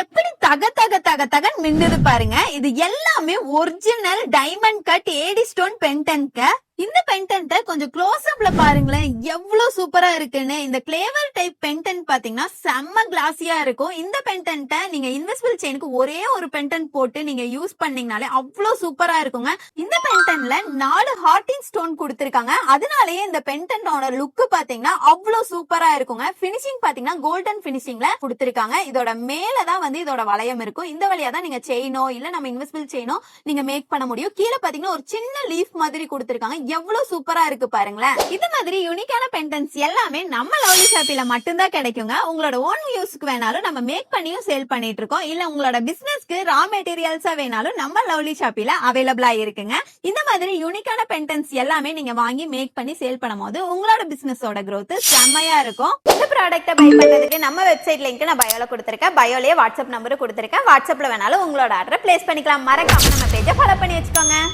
எப்படி தக தக தக தகன்னு மின்னுது பாருங்க. இது எல்லாமே original diamond cut AD stone பெண்டன்ட்ங்க. இந்த பெண்டன்ட்ட கொஞ்சம் க்ளோஸ் அப்ல பாருங்களேன், எவ்வளவு சூப்பரா இருக்குன்னு. இந்த கிளேவர் டைப் பெண்டன்ட் பாத்தீங்கன்னா செம்ம கிளாஸியா இருக்கும். இந்த பெண்டன்ட்ட நீங்க இன்விசிபிள் செயினுக்கு ஒரே ஒரு பெண்டன்ட் போட்டு நீங்க யூஸ் பண்ணீங்கனாலே அவ்வளவு சூப்பரா இருக்குங்க. இந்த பெண்டன்ட்ல 4 ஹார்டின் ஸ்டோன் கொடுத்திருக்காங்க. அதனாலேயே இந்த பெண்டன்டோட லுக் பாத்தீங்கன்னா அவ்வளவு சூப்பரா இருக்குங்க. பினிஷிங் பாத்தீங்கன்னா கோல்டன் பினிஷிங்ல கொடுத்திருக்காங்க. இதோட மேலதான் வந்து இதோட வளையம் இருக்கும். இந்த வழியா தான் நீங்க செயினோ இல்ல நம்ம இன்விசிபிள் செயினோ நீங்க மேக் பண்ண முடியும். கீழே பாத்தீங்கன்னா ஒரு சின்ன லீஃப் மாதிரி கொடுத்திருக்காங்க. எவ்வளவு சூப்பரா இருக்கு பாருங்களேன். இது மாதிரி யூனிக்கான பெண்டன்ட்ஸ் எல்லாமே நம்ம லவ்லி ஷாப்பில மட்டும்தான் கிடைக்குங்க. உங்களோட ஓன் யூஸ்க்கு வேணாலும் நம்ம மேக் பண்ணியும் சேல் பண்ணிட்டு இருக்கோம். இல்ல உங்களோட பிசினஸ்க்கு ரா மெட்டீரியல்ஸா வேணாலும் நம்ம லவ்லி ஷாப்பில அவைலபிளா இருக்குங்க. இந்த மாதிரி யூனிக்கான பெண்டன்ட்ஸ் எல்லாமே நீங்க வாங்கி மேக் பண்ணி சேல் பண்ணும்போது உங்களோட பிசினஸோட growth செம்மையா இருக்கும். இந்த ப்ராடக்ட்டை பை பண்றதுக்கு நம்ம வெப்சைட் லிங்க் நான் பயோல கொடுத்திருக்கேன். பயோலயே வாட்ஸ்அப் நம்பர் கொடுத்திருக்கேன். வாட்ஸ்அப்ல வேணாலும் உங்களோட ஆர்டரை பிளேஸ் பண்ணிக்கலாம். மறக்காம நம்ம பேஜை ஃபாலோ பண்ணி வச்சுக்கோங்க.